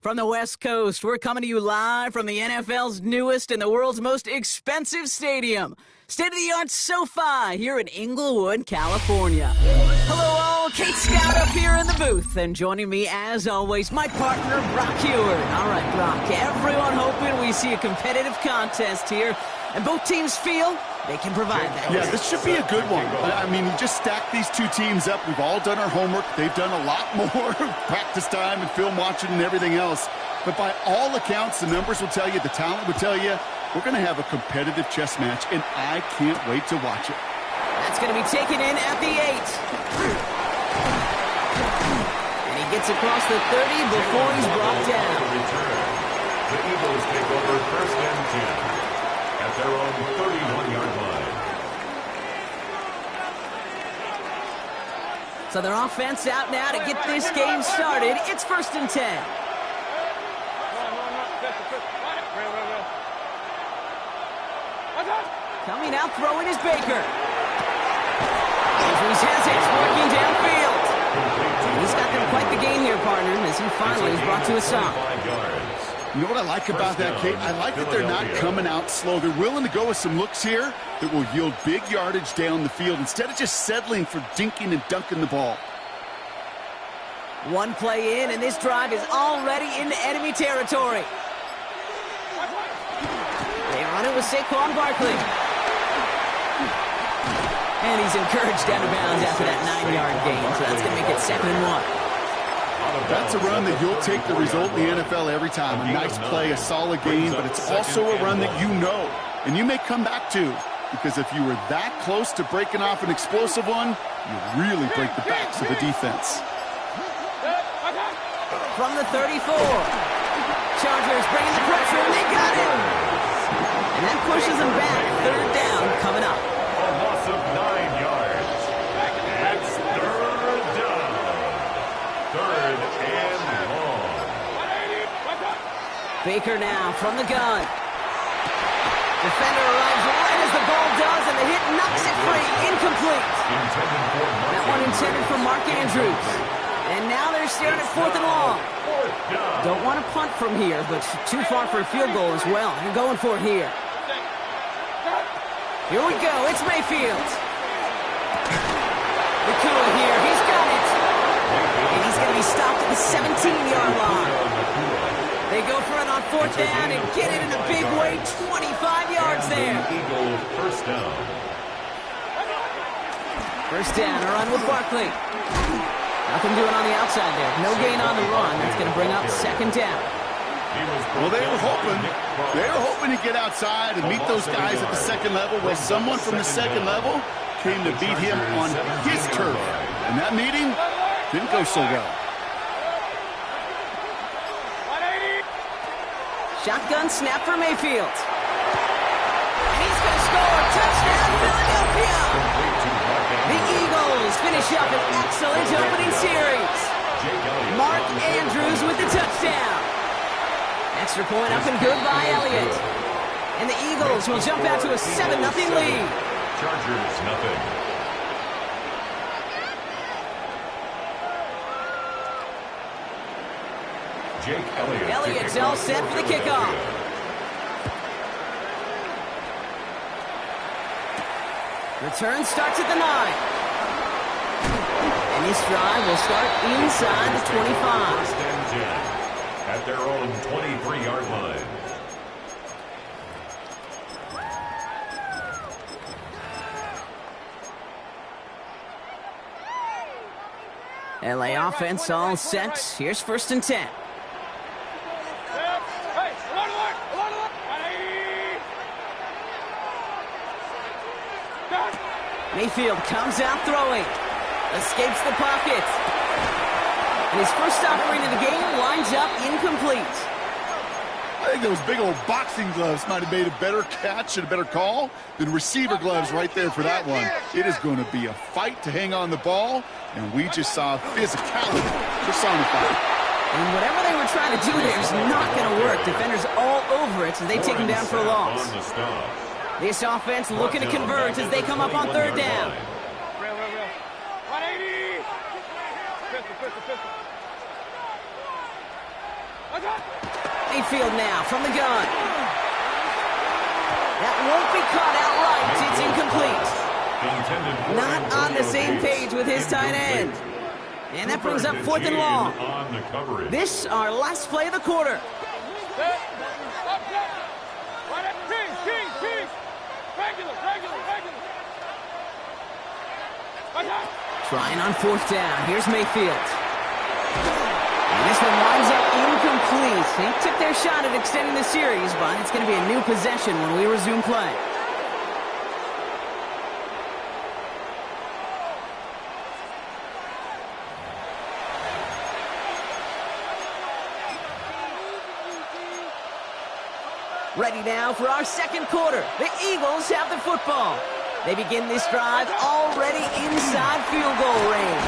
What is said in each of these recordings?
From the West Coast, we're coming to you live from the NFL's newest and the world's most expensive stadium, state-of-the-art SoFi here in Inglewood, California. Hello all, Kate Scout up here in the booth, and joining me as always, my partner, Brock Heward. All right, Brock, everyone hoping we see a competitive contest here, and both teams feel they can provide that. Yeah, this should be a good one. I mean, you just stack these two teams up. We've all done our homework. They've done a lot more practice time and film watching and everything else. But by all accounts, the numbers will tell you, the talent will tell you, we're going to have a competitive chess match, and I can't wait to watch it. That's going to be taken in at the 8. And he gets across the 30 before he's brought down. The Eagles take over first and 10 at their own 31-yard line. So their offense out now to get this game started. It's first and 10. Coming out, throwing is Baker. Andrews has it, working downfield. He's got them quite the gain here, partner, as he finally is brought to a stop. You know what I like about that, Kate? I like that they're not coming out slow. They're willing to go with some looks here that will yield big yardage down the field instead of just settling for dinking and dunking the ball. One play in, and this drive is already into enemy territory. They run it with Saquon Barkley. And he's encouraged out of bounds after that 9-yard gain, so that's going to make it 2nd and 1. That's a run that you'll take the result in the NFL every time. A nice play, a solid gain, but it's also a run that you know, and you may come back to, because if you were that close to breaking off an explosive one, you really break the backs of the defense. From the 34, Chargers bringing the pressure, and they got it! And that pushes them back. 3rd down coming up. A loss of 9 yards. That's 3rd down. 3rd and long. Baker now from the gun. Defender arrives right as the ball does, and the hit knocks it free. Incomplete. That one intended for Mark Andrews. And now they're staring at 4th and long. Don't want to punt from here, but too far for a field goal as well. You're going for it here. Here we go. It's Mayfield. Nakua here. He's got it. And he's going to be stopped at the 17-yard line. They go for it on 4th down and get it in a big way. 25 yards there. Eagles first down. First down, a run with Barkley. Nothing doing on the outside there. No gain on the run. That's going to bring up 2nd down. Well, they were hoping to get outside and meet those guys at the 2nd level. Well, someone from the 2nd level came to beat him on his turf. And that meeting didn't go so well. Shotgun snap for Mayfield. And he's going to score. Touchdown, Philadelphia! The Eagles finish up an excellent opening series. Mark Andrews with the touchdown. Extra point up and good by Elliott. And the Eagles will jump out to a 7-0 lead. Chargers, nothing. Jake Elliott. Elliott's all set for the kickoff. Return starts at the 9. And this drive will start inside the 25. First and 10 at their own 23-yard line. LA offense all set. Here's 1st and 10. Mayfield comes out throwing. Escapes the pocket. And his first offering of the game lines up incomplete. I think those big old boxing gloves might have made a better catch and a better call than receiver gloves right there for that one. It is going to be a fight to hang on the ball, and we just saw physicality personified. And whatever they were trying to do there is not going to work. Defenders all over it, so they take him down for a loss. This offense looking to convert as they come up on 3rd down. Mayfield now from the gun. That won't be caught outright. It's incomplete. Not on the same page with his tight end. And that brings up 4th and long. This our last play of the quarter. Trying on 4th down. Here's Mayfield. And this one winds up incomplete. They took their shot at extending the series, but it's going to be a new possession when we resume play. Ready now for our second quarter. The Eagles have the football. They begin this drive already inside field goal range.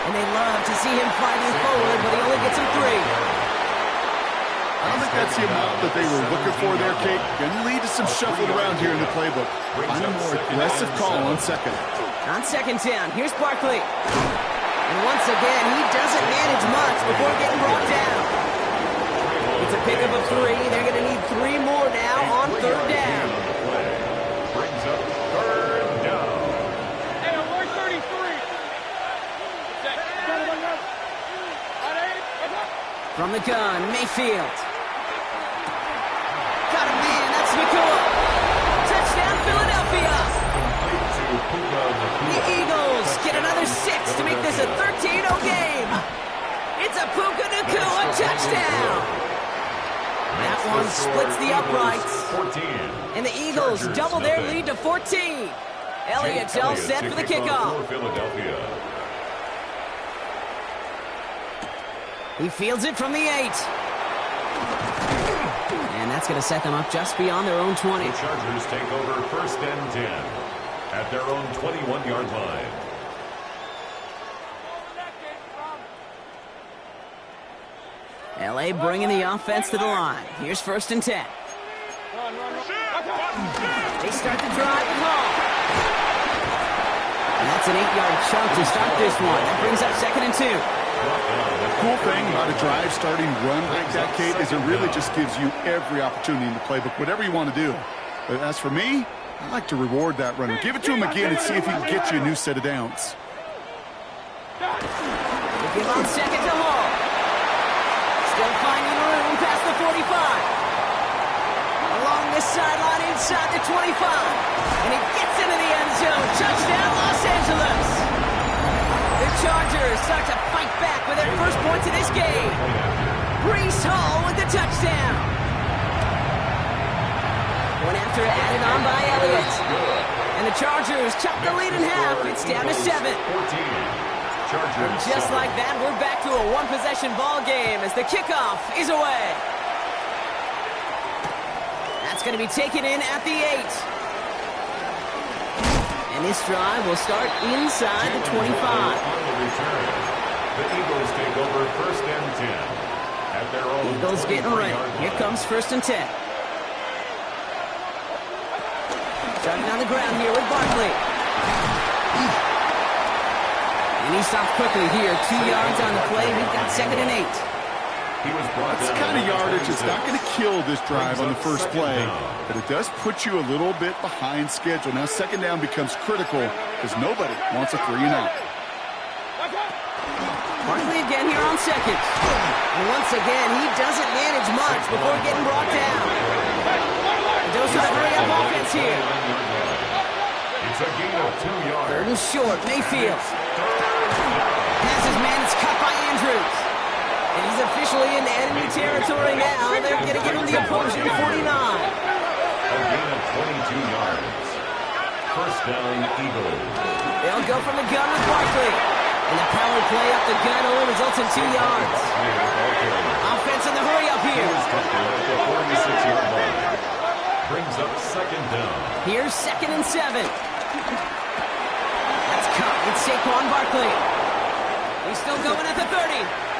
And they love to see him fighting forward, but he only gets him 3. I don't think that's the amount that they were looking for there, Kate. Going to lead to some shuffling around here in the playbook. Find a more aggressive call on second. On 2nd down, here's Barkley. And once again, he doesn't manage much before getting brought down. It's a pickup of 3. They're going to need 3 more now on 3rd down. Brings up 3rd down. Hey, I'm 33. From the gun, Mayfield. Got a man, that's Nakua. Touchdown, Philadelphia. The Eagles get another 6 to make this a 13-0 game. It's a Puka Nakua touchdown. That one splits the uprights. And the Eagles double their lead to 14. Elliott's all set for the kickoff. He fields it from the 8. And that's going to set them up just beyond their own 20. The Chargers take over 1st and 10 at their own 21-yard line. L.A. bringing the offense to the line. Here's 1st and 10. They start the drive with Hall. And that's an 8-yard chunk to start this one. That brings up 2nd and 2. The cool thing about a drive starting run like that, Kate, is it really just gives you every opportunity in the playbook, whatever you want to do. But as for me, I like to reward that runner. Give it to him again and see if he can get you a new set of downs. They give on 2nd to Hall. Still finding room past the 45. Along this sideline inside the 25. And it gets into the end zone. Touchdown, Los Angeles. The Chargers start to fight back with their first points of this game. Breece Hall with the touchdown. One after added on by Elliott. And the Chargers chop the lead in half. It's down to 7. And just like that, we're back to a one-possession ball game as the kickoff is away. That's going to be taken in at the 8. And this drive will start inside the 25. The Eagles take over 1st and 10 at their own. Eagles getting ready. Here comes 1st and 10. Starting on the ground here with Barkley. And he stopped quickly here. 2 yards on the play. We've got 2nd and 8. That's the kind of yardage it's not going to kill this drive on the first play, but it does put you a little bit behind schedule. Now 2nd down becomes critical because nobody wants a 3-and-out. Barkley again here on 2nd. And once again, he doesn't manage much before getting brought down. Those are the hurry-up offense here. It's a gain of 2 yards. 3rd and short, Mayfield. Has his man, it's caught by Andrews. And he's officially in enemy territory now. They're going to give him the opposing 49. A gain of 22 yards. 1st down, Eagles. They'll go from the gun with Barkley. And the power play up the gun only results in 2 yards. Offense in the hurry-up here. 46-yard line. Brings up 2nd down. Here's 2nd and 7. That's caught with Saquon Barkley. He's still going at the 30.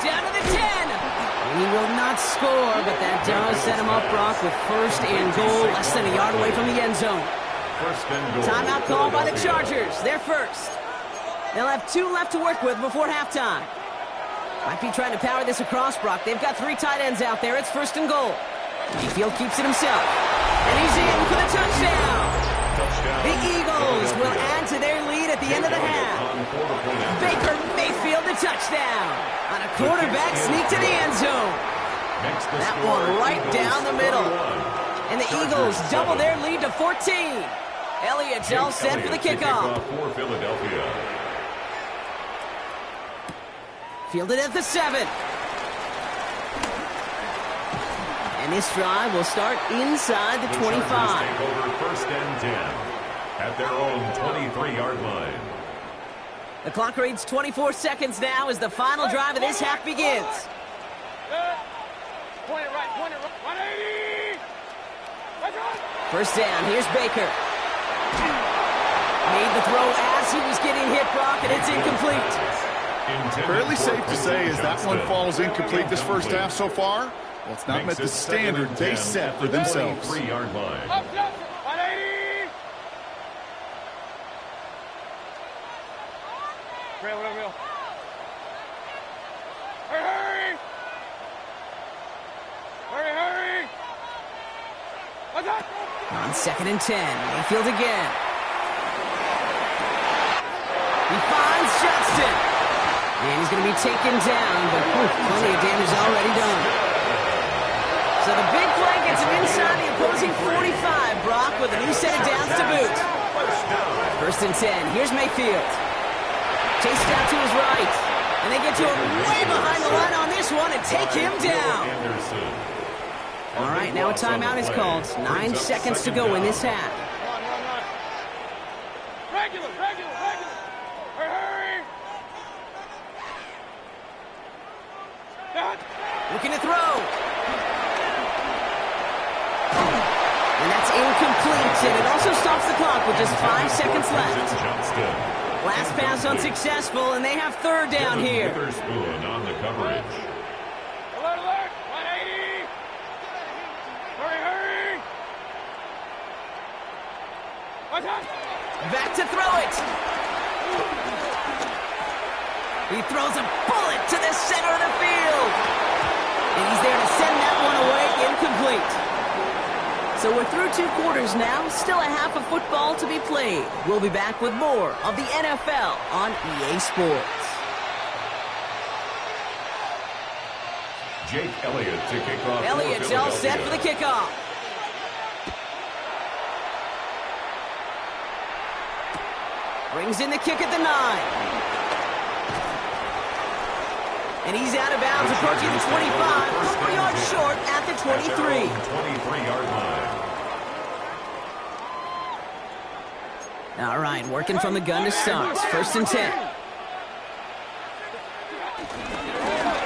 Down to the 10. And he will not score, but that does set him up, Brock, with 1st and goal, less than a yard away from the end zone. 1st and goal. Timeout called by the Chargers. They're first. They'll have 2 left to work with before halftime. Might be trying to power this across, Brock. They've got 3 tight ends out there. It's 1st and goal. Mayfield keeps it himself. And he's in for the touchdown. The Eagles will add to their lead at the end of the half. Baker Mayfield, the touchdown. On a quarterback sneak to the end zone. That one right down the middle. And the Eagles double their lead to 14. Elliott's all set for the kickoff. For Philadelphia. Fielded at the 7. And this drive will start inside the 25. Take over 1st and 10 at their own 23-yard line. The clock reads 24 seconds now as the final drive of this half begins. Point it right, 180. 1st down, here's Baker. Made the throw as he was getting hit, Brock, and it's incomplete. Fairly safe to say as that one falls incomplete this first half so far. Well, it's not met the standard they set for themselves. 3-yard line. 180. Real. Hurry. On 2nd and 10, Mayfield again. He finds Johnston. And he's going to be taken down, but plenty of damage already done. So the big play gets him inside the opposing 45, Brock, with a new set of downs to boot. 1st and 10, here's Mayfield. Chased out to his right. And they get to him way behind the line on this one and take him down. All right, now a timeout is called. 9 seconds to go in this half. Regular. Hurry. Looking to throw. And that's incomplete, and it also stops the clock with just 5 seconds left. Last pass unsuccessful, and they have 3rd down here. Witherspoon on the coverage. Alert. 180. Hurry. Back to throw it. He throws a bullet to the center of the field. And he's there to send that one away, incomplete. So we're through 2 quarters now, still a half of football to be played. We'll be back with more of the NFL on EA Sports. Jake Elliott to kick off. Elliott's all set for the kickoff. Brings in the kick at the 9. And he's out of bounds, approaching the 25, 4 yards short at the 23. 23-yard line. All right, working from the gun to start. 1st and 10.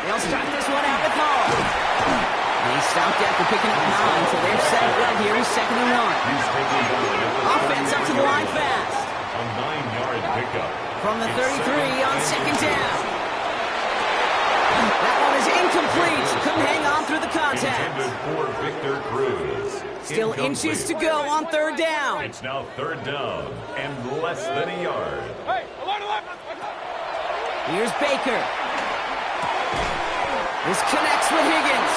They'll start this one out with Hall. And he stopped after picking up 9, so they're set up right here. He's 2nd and 1. Offense up to the line fast. A 9-yard pickup. From the 33 on 2nd down. That one is incomplete. Couldn't hang on through the contact. Intended for Victor Cruz. Still inches to go on 3rd down. It's now 3rd down and less than a yard. Hey, alert. Here's Baker. This connects with Higgins.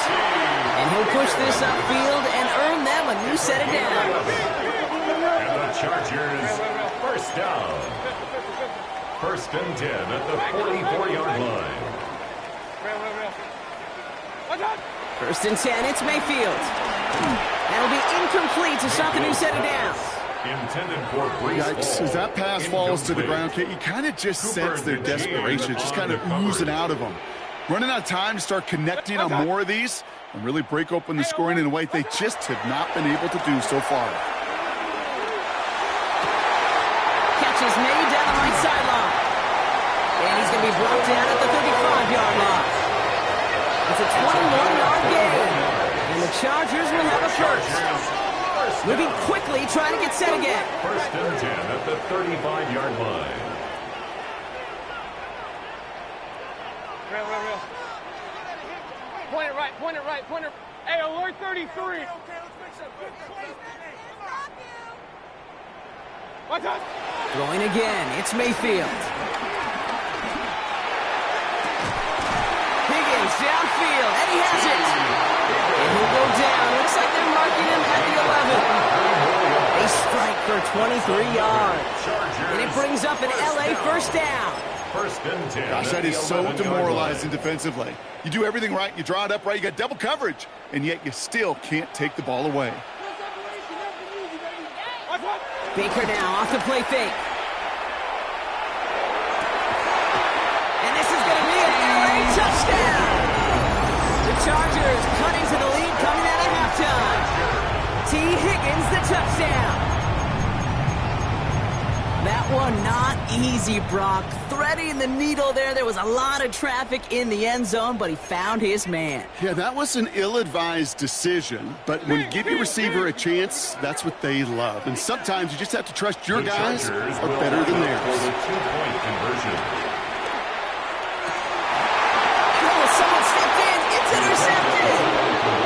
And he'll push this upfield and earn them a new set of downs. And the Chargers, 1st down. 1st and 10 at the 44-yard line. 1st and 10, it's Mayfield. That'll be incomplete to start the new set of downs. Intended for Brees Yikes, Hall. as that pass falls to the ground, you kind of just sense their desperation, just kind of oozing out of them. Running out of time to start connecting on more of these and really break open the scoring in a way they just have not been able to do so far. Catch is made down the right sideline. And he's going to be brought down at the 35-yard line. It's a 21-yard gain. And the Chargers will have a first. Moving quickly, trying to get set again. 1st and 10 at the 35-yard line. Real. Point it right. Hey, alert 33. Throwing again, it's Mayfield. It's downfield, and he has it. And he'll go down. Looks like they're marking him at the 11. They strike for 23 yards. And it brings up an LA first down. First and 10. Gosh, that is so demoralizing defensively. You do everything right, you draw it up right, you got double coverage, and yet you still can't take the ball away. Baker now off the play fake. And this is going to be an LA touchdown. The Chargers cutting to the lead coming out of halftime. T. Higgins the touchdown. That one not easy, Brock. Threading the needle there. There was a lot of traffic in the end zone, but he found his man. Yeah, that was an ill-advised decision, but when you give your receiver a chance, that's what they love. And sometimes you just have to trust your guys are better than theirs. For the 2-point conversion. Oh, someone stepped in. It's intercepted.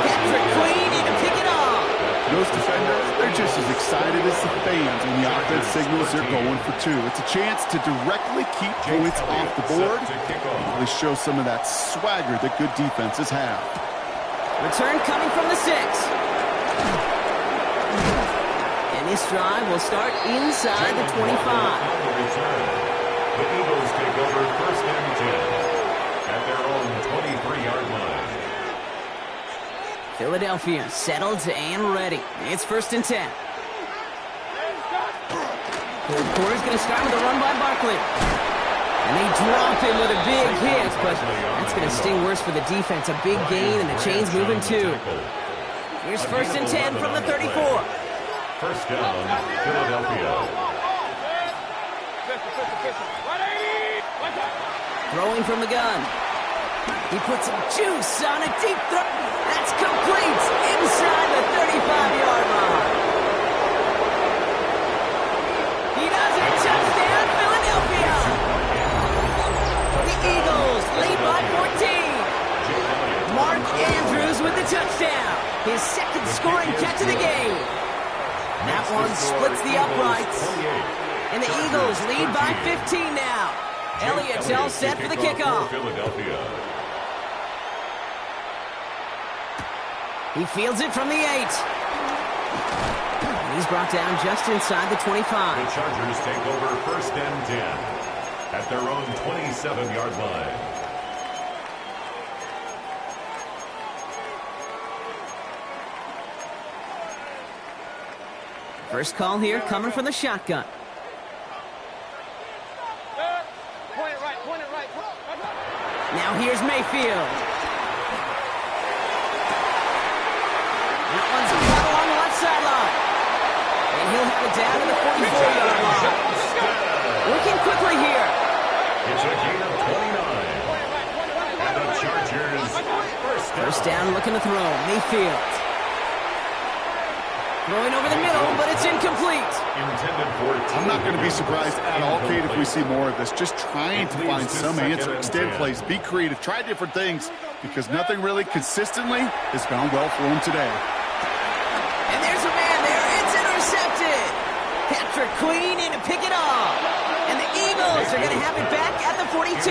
Patrick Queen in to pick it off. Those defenders, they're just as excited as the fans when the offense signals they're going for two. It's a chance to directly keep points off the board. Really show some of that swagger that good defenses have. Return coming from the 6. And this drive will start inside the 25. The Eagles take over first and 10 at their own 23-yard line. Philadelphia settled and ready. It's first and 10. Third quarter's going to start with a run by Barkley. And they drop him with a big hit, but that's going to sting worse for the defense. A big gain, and the chain's moving too. Here's first and 10 from the 34. First down, Philadelphia. Throwing from the gun. He puts some juice on a deep throw. That's complete inside the 35-yard line. He does it. Touchdown, Philadelphia. The Eagles lead by 14. Mark Andrews with the touchdown. His second scoring catch of the game. That one splits the uprights. And the Eagles lead by 15 now. Elliott's all set for the kickoff. He fields it from the 8. And he's brought down just inside the 25. The Chargers take over first and 10 at their own 27-yard line. First call here coming from the shotgun. Now here's Mayfield. That one's cut along the left sideline. And he'll have it down to the 44-yard line. Working quickly here. It's a gain of 29. And the Chargers First down looking to throw. Mayfield. Throwing over the middle, but it's incomplete. intended for I'm not going to be surprised at all, Kate, if we see more of this. Just trying to find some answer. Extend plays, be creative, try different things, because nothing really consistently has gone well for him today. And there's a man there. It's intercepted. Patrick Queen in to pick it off. And the Eagles are going to have it back at the 42.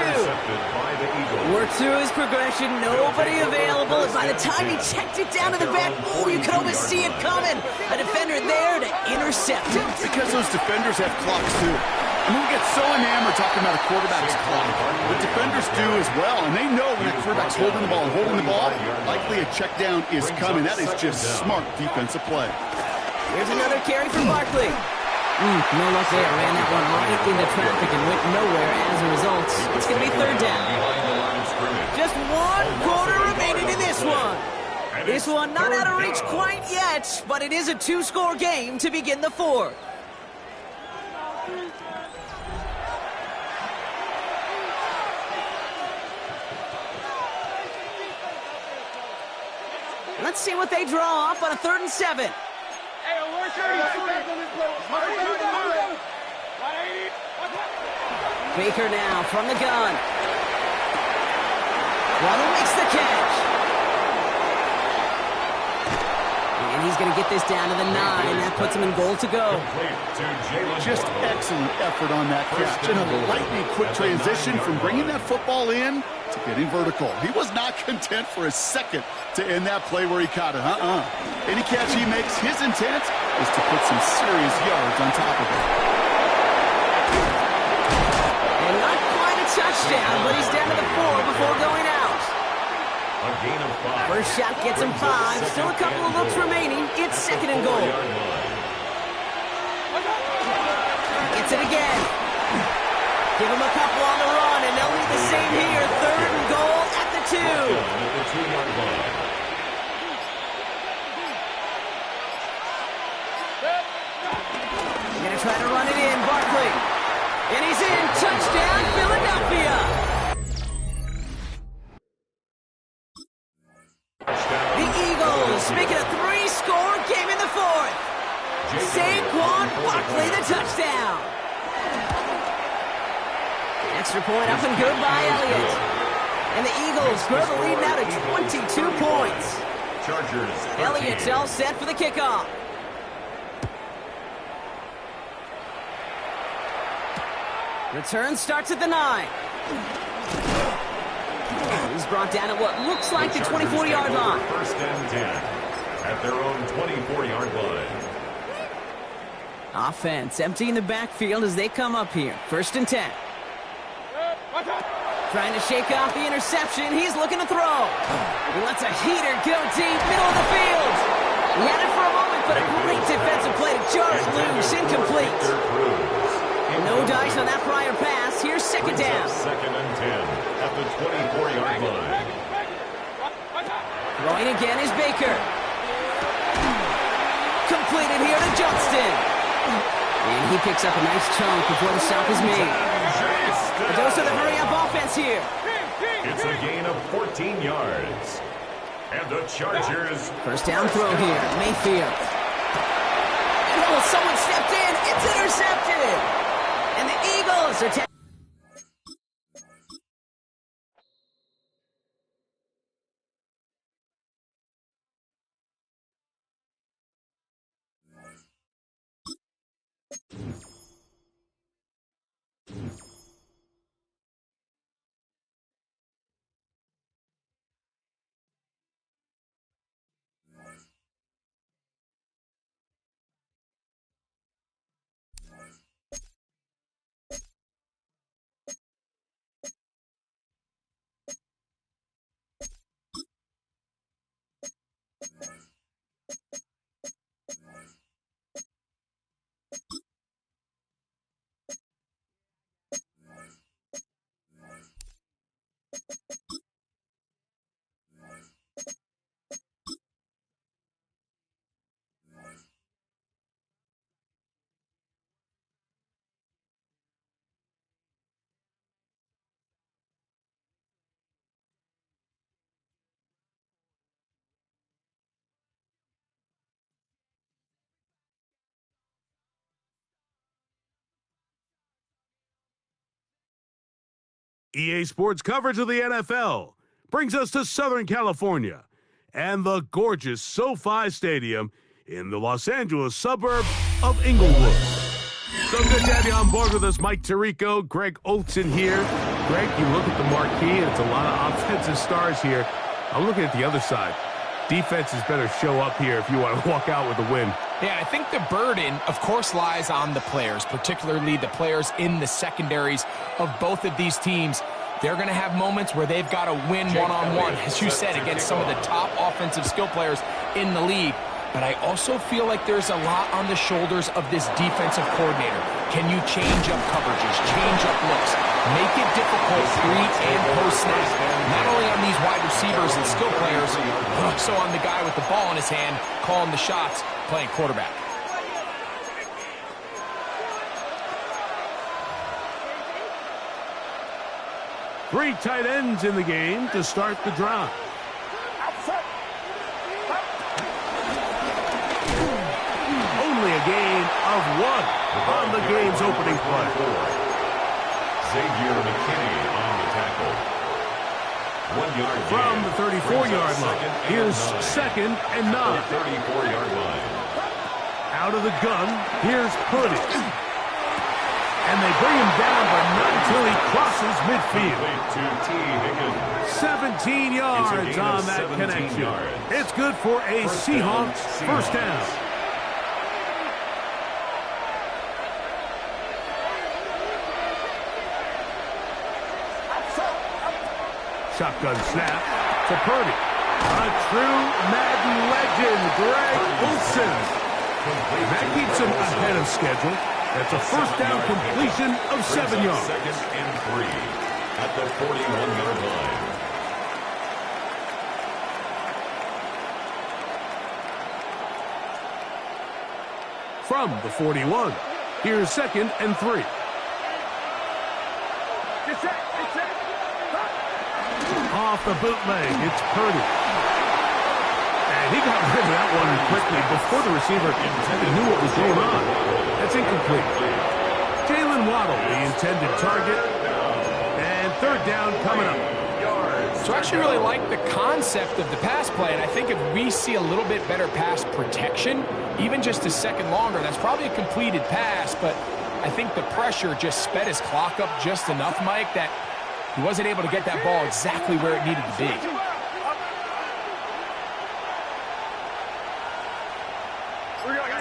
Worked through his progression. Nobody available. And by the time he checked it down to the back, oh, you could almost see it coming. A defender there to intercept it. Because those defenders have clocks, too. And we get so enamored talking about a quarterback's clock. The defenders do as well, and they know when that quarterback's holding the ball, likely a check down is coming. That is just smart defensive play. Here's another carry from Barkley. No luck there. Ran that one right into traffic and went nowhere as a result. It's going to be third down. Just 1 quarter remaining in this one. This one not out of reach quite yet, but it is a 2-score game to begin the fourth. Let's see what they draw off on a 3rd and 7. Hey, alert 33. Baker now from the gun. Waddle makes the catch. And he's going to get this down to the 9. That puts him in goal to go. Just excellent effort on that catch. And a lightning quick transition from bringing that football in to getting vertical. He was not content for a second to end that play where he caught it. Any catch he makes, his intent is to put some serious yards on top of it. And not quite a touchdown, but he's down to the 4 before going out. A gain of 5. First shot gets him 5. Still a couple of looks remaining. It's 2nd and goal. Gets it again. Give him a couple on the run, and they'll need the same here. 3rd and goal at the 2. At the 2-yard line. Going to try to run it in, Barkley. And he's in. Touchdown, Philadelphia. The Eagles make it a 3-score game in the 4th. Saquon Barkley, the touchdown. Extra point up and good by Elliott. And the Eagles grow the lead now to 22 points. Chargers. 13. Elliott's all set for the kickoff. Return starts at the 9. He's brought down at what looks like the 24-yard line. 1st and 10 at their own 24-yard line. Offense emptying the backfield as they come up here. 1st and 10. Trying to shake off the interception. He's looking to throw. He lets a heater go deep, middle of the field. He had it for a moment, but a great defensive play to jar it loose. Incomplete. And no dice on that prior pass. Here's 2nd down. 2nd and 10 at the 24-yard line. Throwing again is Baker. Completed here to Johnston. And he picks up a nice chunk before the stop is made. A dose of the hurry-up offense here. It's a gain of 14 yards. And the Chargers. 1st down throw here. Mayfield. And oh, someone stepped in. It's intercepted. And the Eagles are EA Sports coverage of the NFL brings us to Southern California and the gorgeous SoFi Stadium in the Los Angeles suburb of Inglewood. So good to have you on board with us, Mike Tirico, Greg Olson here. Greg, you look at the marquee, and it's a lot of offensive stars here. I'm looking at the other side. Defenses better show up here if you want to walk out with a win. Yeah, I think the burden, of course, lies on the players, particularly the players in the secondaries of both of these teams. They're going to have moments where they've got to win one-on-one, as you said, against some of the top offensive skill players in the league. But I also feel like there's a lot on the shoulders of this defensive coordinator. Can you change up coverages, change up looks, make it difficult pre and post-snap, not only on these wide receivers and skill players, but also on the guy with the ball in his hand, calling the shots, playing quarterback. Three tight ends in the game to start the drive. Only a gain of 1 on the game's opening play. Xavier McKinney on the tackle. 1 yard From the 34-yard line, here's 2nd and 9. 34-yard line. Out of the gun, here's Purdy. And they bring him down, but not until he crosses midfield. To T. Higgins. 17 yards on that connection. It's good for a Seahawks first down. Shotgun snap to Purdy. A true Madden legend, Greg Olsen. That keeps him ahead of schedule. That's a first down completion of 7 yards. 2nd and 3 at the 41-yard line. From the 41, here's 2nd and 3. Off the bootleg, it's Purdy. And he got rid of that one quickly before the receiver knew what was going on. That's incomplete. Jalen Waddle, the intended target. And 3rd down coming up. So I actually really like the concept of the pass play, and I think if we see a little bit better pass protection, even just a second longer, that's probably a completed pass, but I think the pressure just sped his clock up just enough, Mike, that he wasn't able to get that ball exactly where it needed to be.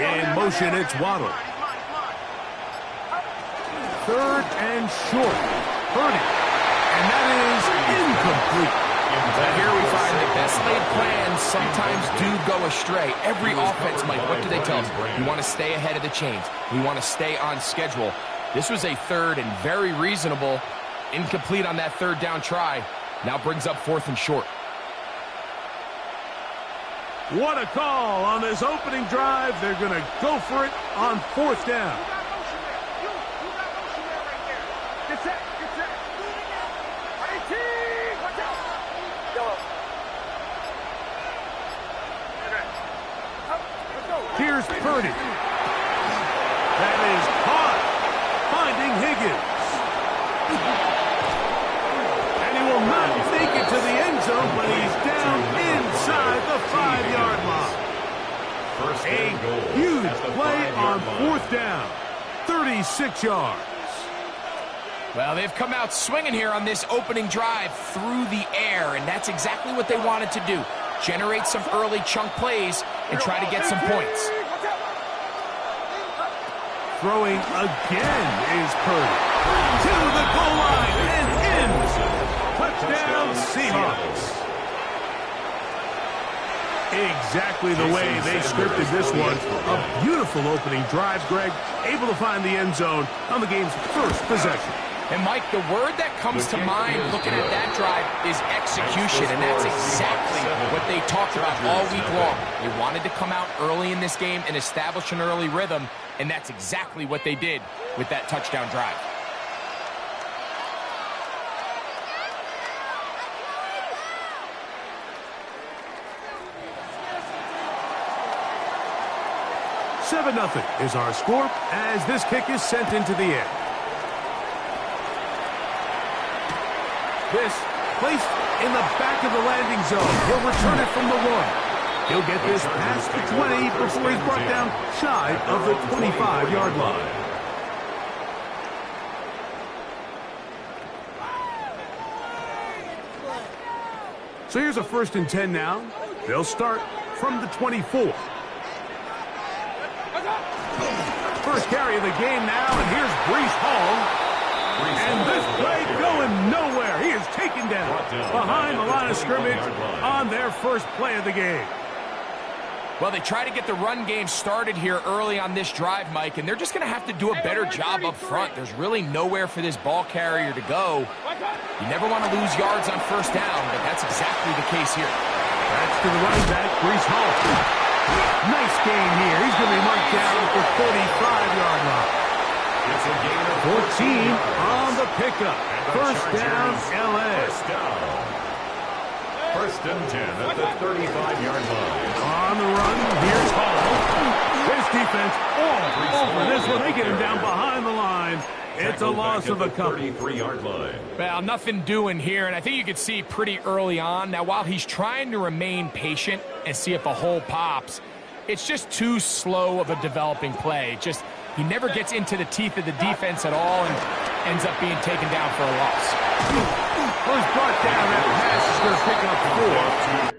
In motion, it's Waddle. 3rd and short. Purdy. And that is incomplete. But here we find that best laid plans sometimes do go astray. Every offense, Mike, what do they tell us? We want to stay ahead of the chains. We want to stay on schedule. This was a 3rd and very reasonable. Incomplete on that 3rd down try. Now brings up 4th and short. What a call on this opening drive. They're going to go for it on 4th down. Here's Purdy. That is caught. Finding Higgins. And he will not make it to the end zone, but he's down inside the 5-yard line. A huge play on 4th down. 36 yards. Well, they've come out swinging here on this opening drive through the air, and that's exactly what they wanted to do. Generate some early chunk plays and try to get some points. Throwing again is Purdy. To the goal line and in. Touchdown, Seahawks. Exactly the way they scripted this one. A beautiful opening drive, Greg. Able to find the end zone on the game's first possession. And, Mike, the word that comes to mind looking at that drive is execution, and that's exactly what they talked about all week long. They wanted to come out early in this game and establish an early rhythm, and that's exactly what they did with that touchdown drive. $7-0 is our score as this kick is sent into the air. This placed in the back of the landing zone. He'll return it from the 1. He'll get this past the 20 before he's brought down shy of the 25-yard line. So here's a 1st and 10 now. They'll start from the 24. First carry of the game now, and here's Breece Hall. And this play going nowhere. He is taken down behind the line of scrimmage on their first play of the game. Well, they try to get the run game started here early on this drive, Mike, and they're just going to have to do a better job up front. There's really nowhere for this ball carrier to go. You never want to lose yards on 1st down, but that's exactly the case here. That's to the running back, Breece Hall. Nice game here. He's going to be marked down at the 45-yard line. It's a gain of 14 on the pickup. First down, L.A. First and 10 at the 35-yard line. On the run, here's Hall. His defense all over this one. They get him down behind the line. It's a loss of a couple. 33-yard line. Well, nothing doing here, and I think you could see pretty early on. Now, while he's trying to remain patient and see if a hole pops, it's just too slow of a developing play. Just He never gets into the teeth of the defense at all and ends up being taken down for a loss. Well, he's brought down. That pass is going to pick up 4.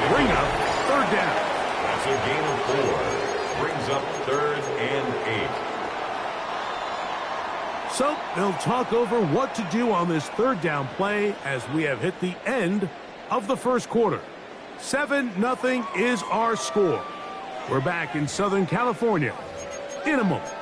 Bring up 3rd down. That's a gain of 4. Brings up 3rd and 8. So they'll talk over what to do on this 3rd down play as we have hit the end of the first quarter. 7-0 is our score. We're back in Southern California in a moment.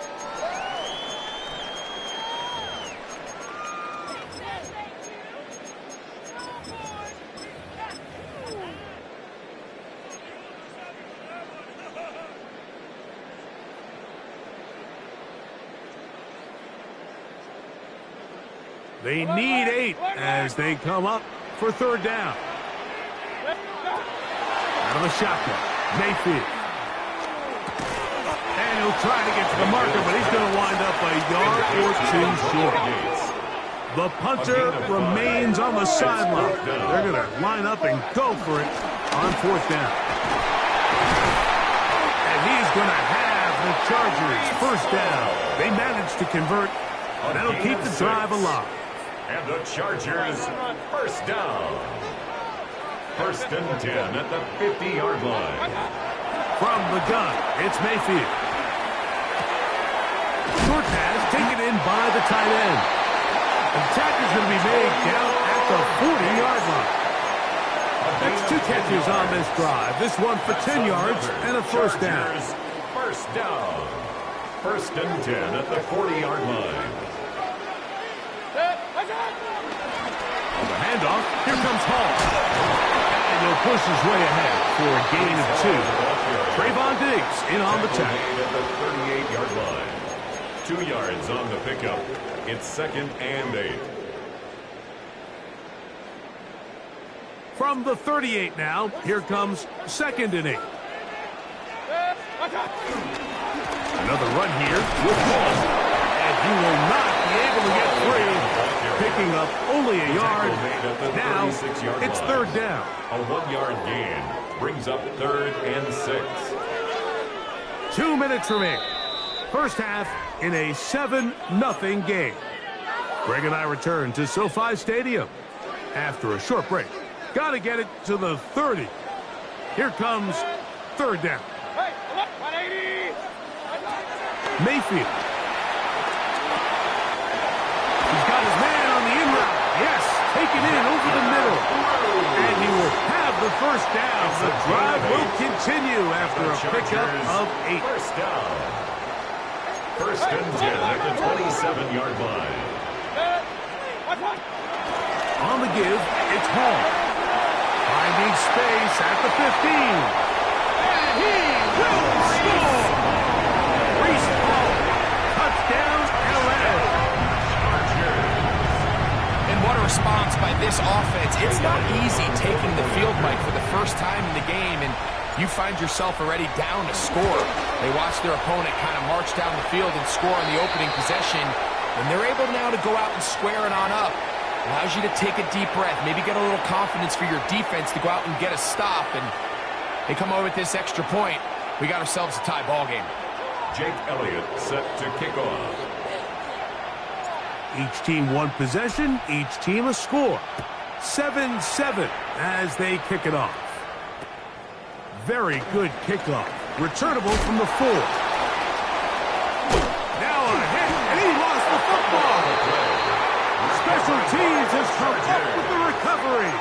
They need 8 as they come up for 3rd down. Out of the shotgun, Mayfield. And he'll try to get to the marker, but he's going to wind up a yard or 2 short. The punter remains on the sideline. They're going to line up and go for it on 4th down. And he's going to have the Chargers 1st down. They managed to convert. That'll keep the drive alive. And the Chargers 1st down. 1st and 10 at the 50-yard line. From the gun, it's Mayfield. Short pass taken in by the tight end. The attack is going to be made down at the 40-yard line. That's 2 catches on this drive. This one for 10 yards and a 1st down. 1st down. 1st and 10 at the 40-yard line. On the handoff, here comes Hall. And he'll push his way ahead for a gain of 2. Trayvon Diggs in on the tackle. At the 38-yard line. 2 yards on the pickup. It's 2nd and 8. From the 38 now, here comes 2nd and 8. Another run here with Hall. And he will not be able to get free. Picking up only a yard. Now it's 3rd down. A 1-yard gain brings up 3rd and 6. 2 minutes remaining. First half in a 7-0 game. Greg and I return to SoFi Stadium after a short break. Got to get it to the 30. Here comes 3rd down. Mayfield. He's got his man on the in route. Yes, taken in over the middle. And he will have the 1st down. The drive will continue after a pickup of 8. 1st down. 1st and 10 at the 27-yard line. On the give, it's Hall. Finding space at the 15. And he will score! Breece Hall. Touchdown, LA. And what a response by this offense. It's not easy taking the field, Mike, for the first time in the game, and you find yourself already down to score. They watch their opponent kind of march down the field and score on the opening possession, and they're able now to go out and square it on up. Allows you to take a deep breath, maybe get a little confidence for your defense to go out and get a stop, and they come over with this extra point. We got ourselves a tie ball game. Jake Elliott set to kick off. Each team 1 possession, each team a score. 7-7 as they kick it off. Very good kickoff. Returnable from the 4. Now a hit, and he lost the football. Special teams has come up with the recovery.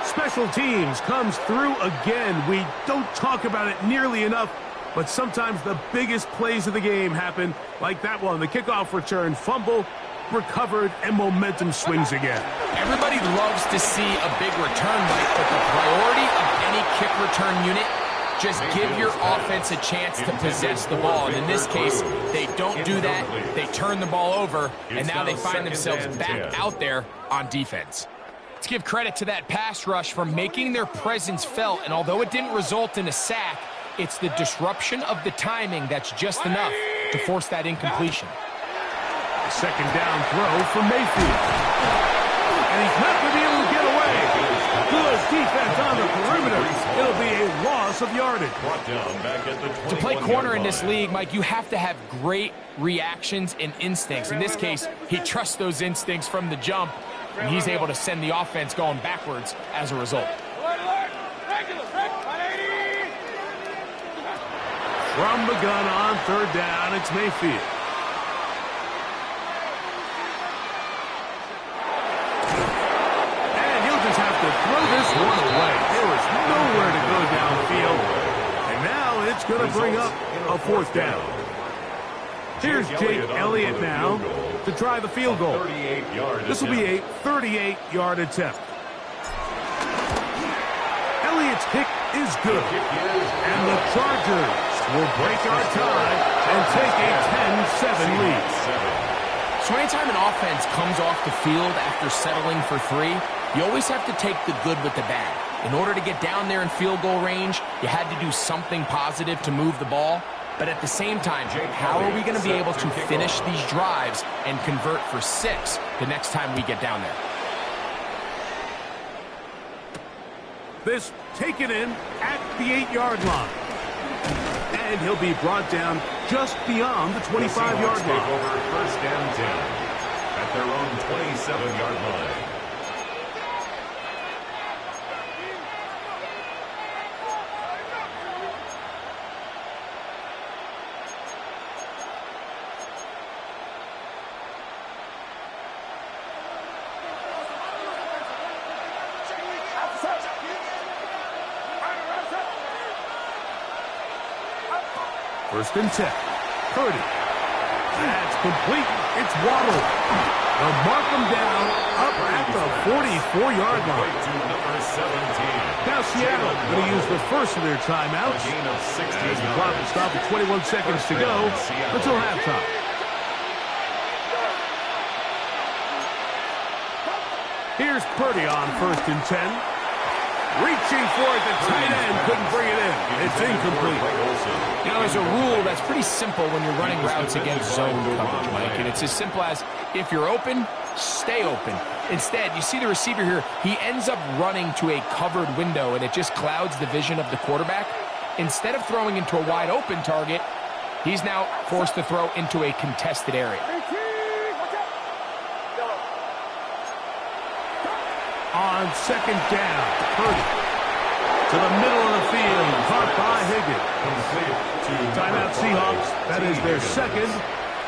Special teams comes through again. We don't talk about it nearly enough, but sometimes the biggest plays of the game happen like that one. The kickoff return, fumble, recovered, and momentum swings again. Everybody loves to see a big return, Mike, but the priority of any kick return unit, just give your offense a chance to possess the ball. And in this case, they don't do that. They turn the ball over, and now they find themselves back out there on defense. Let's give credit to that pass rush for making their presence felt, and although it didn't result in a sack, it's the disruption of the timing that's just enough to force that incompletion. Second down throw for Mayfield. And he's not going to be able to get away. Good defense on the perimeter. It'll be a loss of yardage. To play corner in this league, Mike, you have to have great reactions and instincts. In this case, he trusts those instincts from the jump, and he's able to send the offense going backwards as a result. From the gun on third down, it's Mayfield. Throw this one away. There was nowhere to go downfield. And now it's going to bring up a fourth down. Here's Jake Elliott now to try the field goal. This will be a 38-yard attempt. Elliott's kick is good. And the Chargers will break our tie and take a 10-7 lead. So anytime an offense comes off the field after settling for 3, you always have to take the good with the bad. In order to get down there in field goal range, you had to do something positive to move the ball. But at the same time, how are we going to be able to finish these drives and convert for 6 the next time we get down there? This taken in at the 8-yard line. And he'll be brought down just beyond the 25-yard line. Take over first and 10 at their own 27-yard line. First and 10. Purdy. That's complete. It's Waddle. They'll mark him down up at the 44-yard line. Now Seattle going to use the first of their timeouts. As the clock will stop with 21 seconds to go until halftime. Here's Purdy on first and 10. Reaching for it, the tight end couldn't bring it in. It's incomplete. You know, there's a rule that's pretty simple when you're running routes against zone coverage, Mike, and it's as simple as if you're open, stay open. Instead, you see the receiver here, he ends up running to a covered window, and it just clouds the vision of the quarterback. Instead of throwing into a wide-open target, he's now forced to throw into a contested area. On second down, Purdy to the middle of the field, caught by Higgins. Timeout Seahawks, that is their second,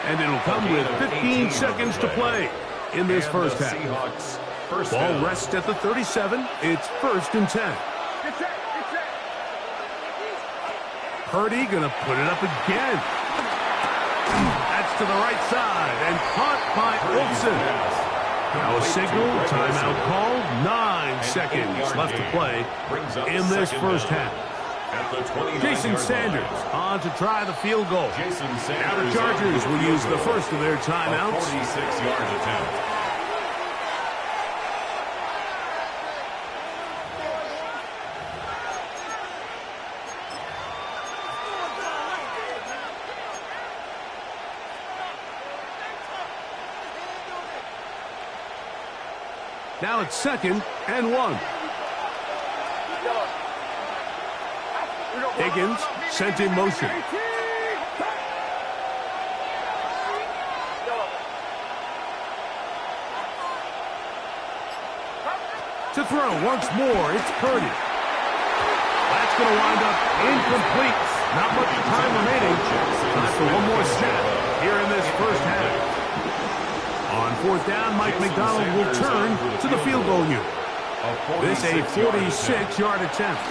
and it'll come with 15 seconds to play in this first half. Ball rests at the 37, it's first and 10. Purdy gonna put it up again. That's to the right side, and caught by Olsen. Now a signal, timeout called, 9 seconds left to play in this first half. Jason Sanders on to try the field goal. Now the Chargers will use the first of their timeouts. 46-yard attempt. Now it's second and 1. Higgins sent in motion. To throw once more, it's Purdy. That's going to wind up incomplete. Not much time remaining. Time for one more snap here in this first half. On fourth down, Mike McDonald will turn to the field goal unit. This a 46-yard attempt.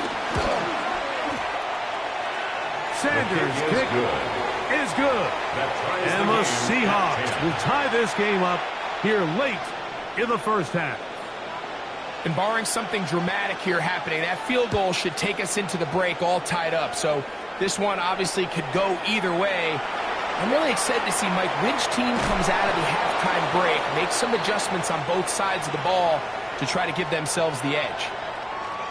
Sanders' kick is good. And the Seahawks will tie this game up here late in the first half. And barring something dramatic here happening, that field goal should take us into the break all tied up. So this one obviously could go either way. I'm really excited to see, Mike, which team comes out of the halftime break, make some adjustments on both sides of the ball to try to give themselves the edge.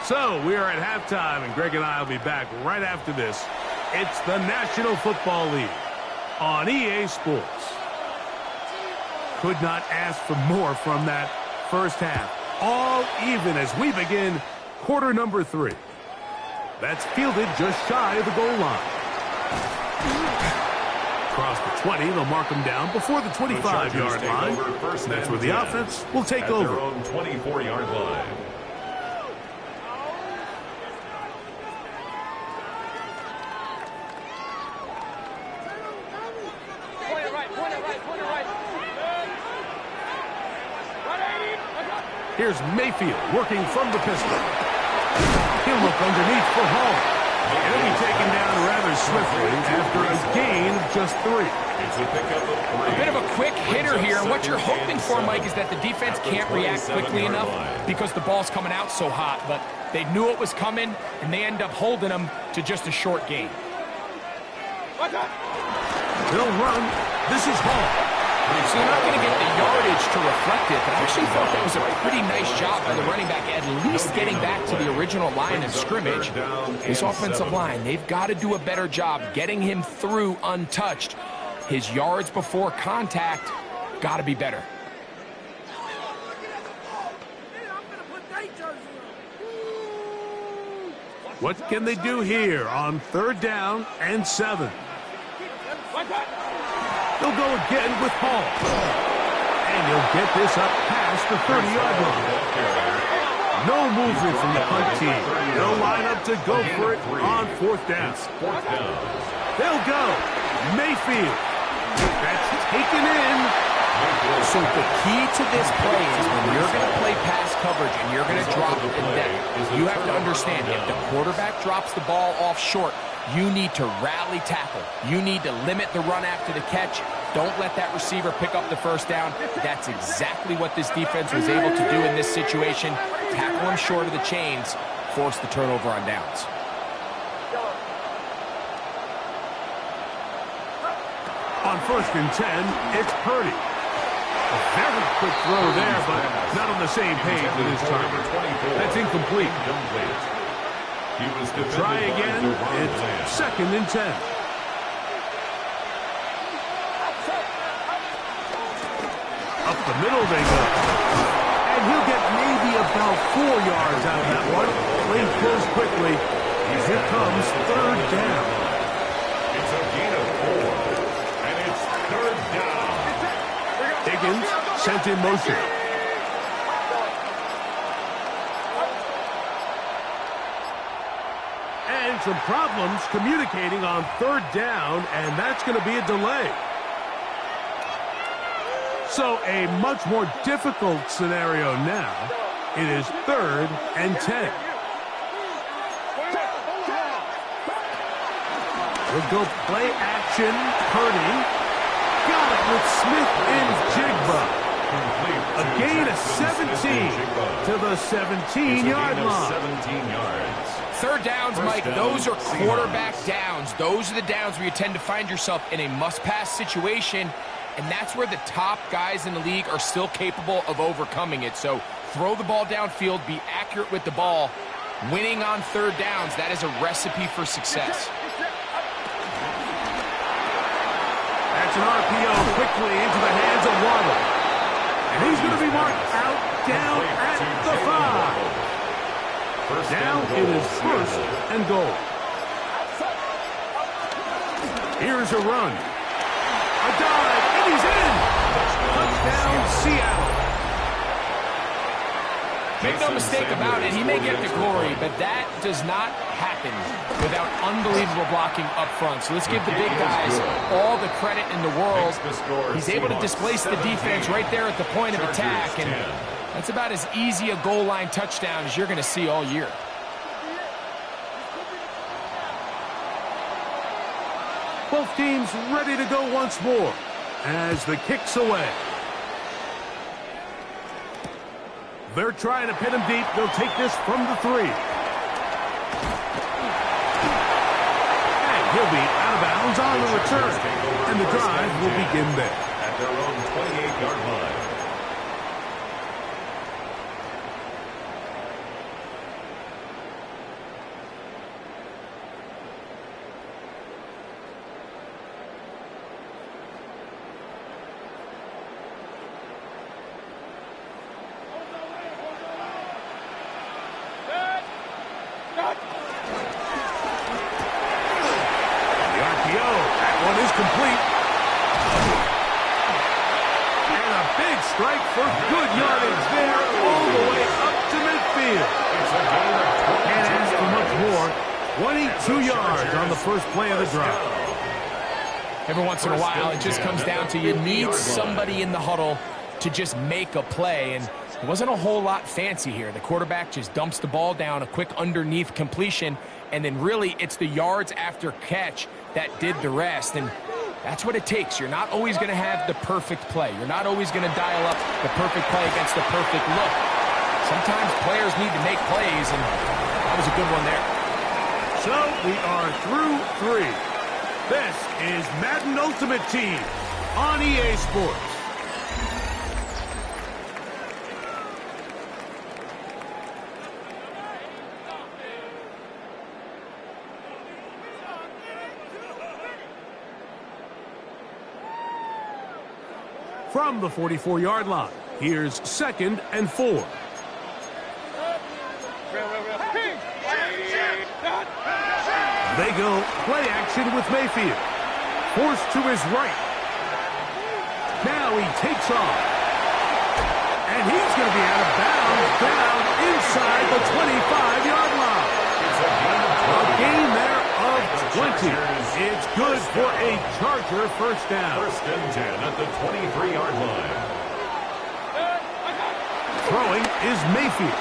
So we are at halftime, and Greg and I will be back right after this. It's the National Football League on EA Sports. Could not ask for more from that first half. All even as we begin quarter number 3. That's fielded just shy of the goal line. Across the 20, they'll mark them down before the 25-yard line. That's where the offense will take over. Their own 24-yard line. Point it right, point it right, point it right. Right 80. Here's Mayfield working from the pistol. He'll look underneath for Hall. He'll be taken down rather swiftly after a gain of just 3. It's a pickup of 3. A bit of a quick hitter here, and what you're hoping for, Mike, is that the defense can't react quickly enough because the ball's coming out so hot, but they knew it was coming, and they end up holding them to just a short gain. They'll run. This is Hall. So you're not going to get the yardage to reflect it, but I actually thought that was a pretty nice job by the running back, at least getting back to the original line of scrimmage. This offensive line, they've got to do a better job getting him through untouched. His yards before contact got to be better. What can they do here on 3rd down and 7? They'll go again with Hall. And he'll get this up past the 30-yard line. No movement from the punt team. They'll line up to go for it on 4th down. They'll go. Mayfield. That's taken in. So the key to this play is when you're going to play pass coverage and you're going to drop it in depth, you have to understand if the quarterback drops the ball off short, you need to rally tackle. You need to limit the run after the catch. Don't let that receiver pick up the first down. That's exactly what this defense was able to do in this situation. Tackle him short of the chains, force the turnover on downs. On 1st and 10, it's Purdy. A very quick throw there, but not on the same page with his target. That's incomplete. Try again. It's 2nd and 10. Up the middle they go. And he'll get maybe about 4 yards out of that one. Lane closed quickly. And here comes 3rd down. It's a gain of 4. And it's 3rd down. Higgins sent in motion. And some problems communicating on 3rd down, and that's going to be a delay. So a much more difficult scenario now. It is 3rd and 10. We'll go play action. Purdy. Got it with Smith and Jigba. A gain of 17 to the 17-yard line. 17 yards. 3rd downs, Mike, those are quarterback downs. Those are the downs where you tend to find yourself in a must-pass situation, and that's where the top guys in the league are still capable of overcoming it. So throw the ball downfield, be accurate with the ball. Winning on 3rd downs, that is a recipe for success. That's an RPO quickly into the hands of Waddle. And he's going to be marked out down at the 5. Now it is 1st and goal. Here's a run. A dive, and he's in. Touchdown, Seattle. Make no mistake about it, he may get the glory, but that does not happen without unbelievable blocking up front. So let's give the big guys all the credit in the world. He's able to displace the defense right there at the point of attack, and that's about as easy a goal line touchdown as you're going to see all year. Both teams ready to go once more as the kick's away. They're trying to pin him deep. They'll take this from the 3. And he'll be out of bounds on the return. And the drive will begin there. At their own 28-yard line. Complete. And a big strike for good yardage there all the way up to midfield. And as for much more, 22 yards on the first play of the drive. Every once in a while, it just comes down to you need somebody in the huddle to just make a play. And it wasn't a whole lot fancy here. The quarterback just dumps the ball down, a quick underneath completion, and then really it's the yards after catch that did the rest. And that's what it takes. You're not always going to have the perfect play. You're not always going to dial up the perfect play against the perfect look. Sometimes players need to make plays, and that was a good one there. So we are through 3. This is Madden Ultimate Team on EA Sports. From the 44-yard line, here's 2nd and 4. They go play action with Mayfield. Forced to his right. Now he takes off. And he's going to be out of bounds down inside the 25-yard line. A gain there of 20. It's good for a Charger first down. 1st and 10 at the 23-yard line. Throwing is Mayfield.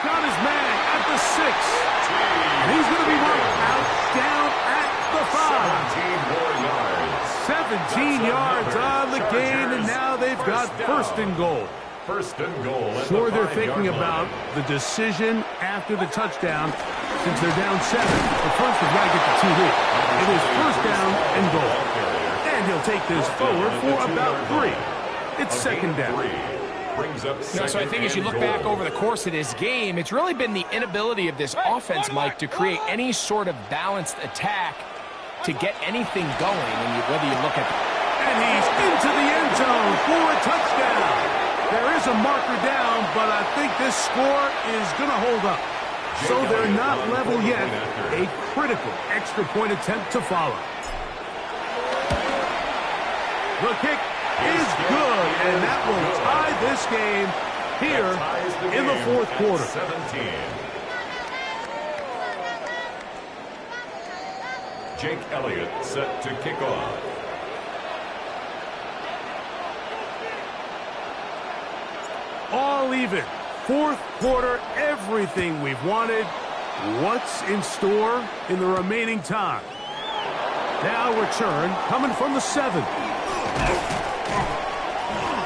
Got his man at the 6. And he's going to be marked out down at the 5. 17 yards on the gain, and now they've got 1st and goal. 1st and goal. Sure, they're thinking about the decision after the touchdown since they're down 7. But first, they've got to get the 2 here. It is 1st down and goal. And he'll take this forward for about 3. It's 2nd down. So I think as you look back over the course of this game, it's really been the inability of this offense, Mike, to create any sort of balanced attack to get anything going, and whether you look at it. And he's into the end zone for a touchdown. There is a marker down, but I think this score is going to hold up. So they're not level yet. A critical extra point attempt to follow. The kick is good, and that will tie this game here in the 4th quarter. 17. Jake Elliott set to kick off. All even. 4th quarter, everything we've wanted. What's in store in the remaining time? Now return coming from the 7.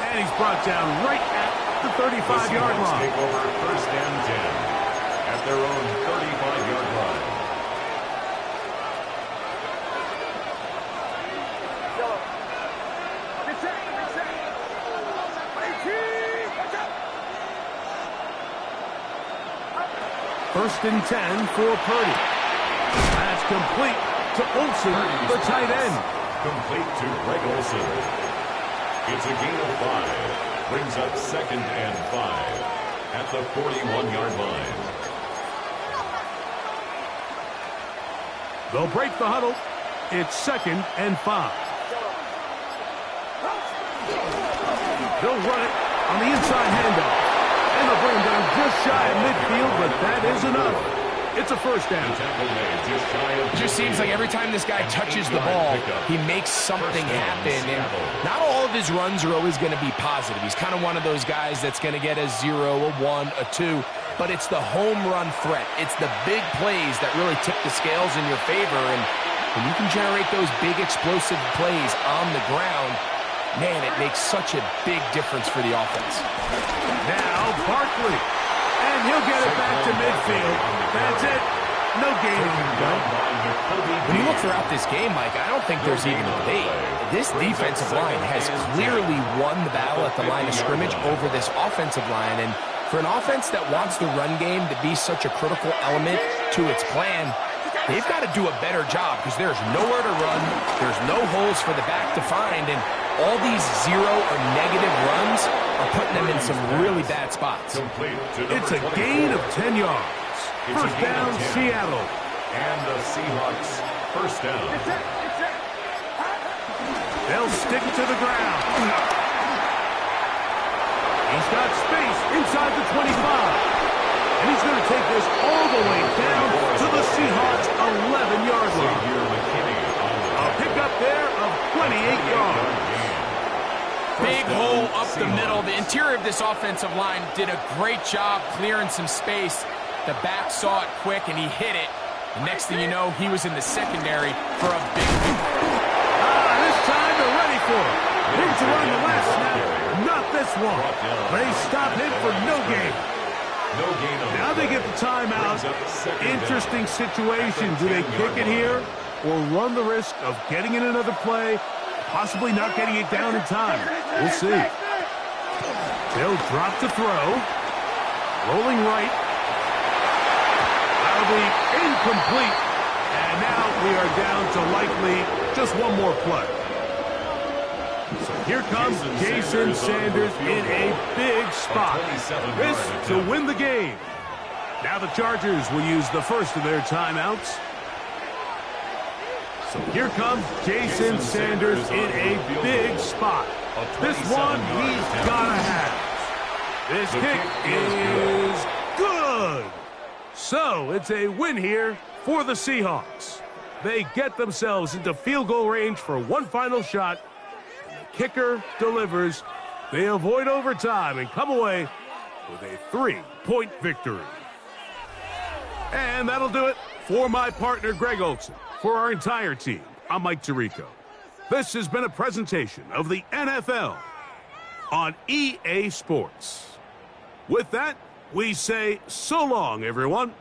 And he's brought down right at the 35-yard line. Take over 1st and 10 at their own 35-yard line. First and 10 for Purdy. That's complete to Olsen, the tight end. Complete to Greg Olsen. It's a gain of 5. Brings up 2nd and 5 at the 41-yard line. They'll break the huddle. It's 2nd and 5. They'll run it on the inside handoff. And they'll bring him down just shy of midfield, but that is enough. It's a first down. It just seems like every time this guy touches the ball, he makes something happen. And not all of his runs are always going to be positive. He's kind of one of those guys that's going to get a 0, a 1, a 2. But it's the home run threat. It's the big plays that really tip the scales in your favor. And when you can generate those big explosive plays on the ground, man, it makes such a big difference for the offense. Now Barkley. And he'll get it back to midfield. That's it. No gain. When you look throughout this game, Mike, I don't think there's even a debate. This defensive line has clearly won the battle at the line of scrimmage over this offensive line. And for an offense that wants the run game to be such a critical element to its plan, they've got to do a better job because there's nowhere to run. There's no holes for the back to find. And all these zero or negative runs are putting them in some really bad spots. It's a gain of 10 yards. First down, Seattle. And the Seahawks first down. They'll stick to the ground. He's got space inside the 25. And he's going to take this all the way down to the Seahawks' 11-yard line. A pickup there of 28 yards. Big hole up the middle. The interior of this offensive line did a great job clearing some space. The back saw it quick, and he hit it. The next thing you know, he was in the secondary for a big victory. This time they're ready for it. Looks to run the last snap. Not this one. They stop him for no gain. Now they get the timeout. Interesting situation. Do they kick it here or run the risk of getting in another play, possibly not getting it down in time? We'll see. They'll drop to throw. Rolling right. That'll be incomplete. And now we are down to likely just one more play. So here comes Jason Sanders in a big spot. This to win the game. Now the Chargers will use the first of their timeouts. So here comes Jason Sanders in a big spot. This one he's gotta have. This kick is good. So it's a win here for the Seahawks. They get themselves into field goal range for one final shot. And the kicker delivers. They avoid overtime and come away with a 3-point victory. And that'll do it for my partner, Greg Olson. For our entire team, I'm Mike Tirico. This has been a presentation of the NFL on EA Sports. With that, we say so long, everyone.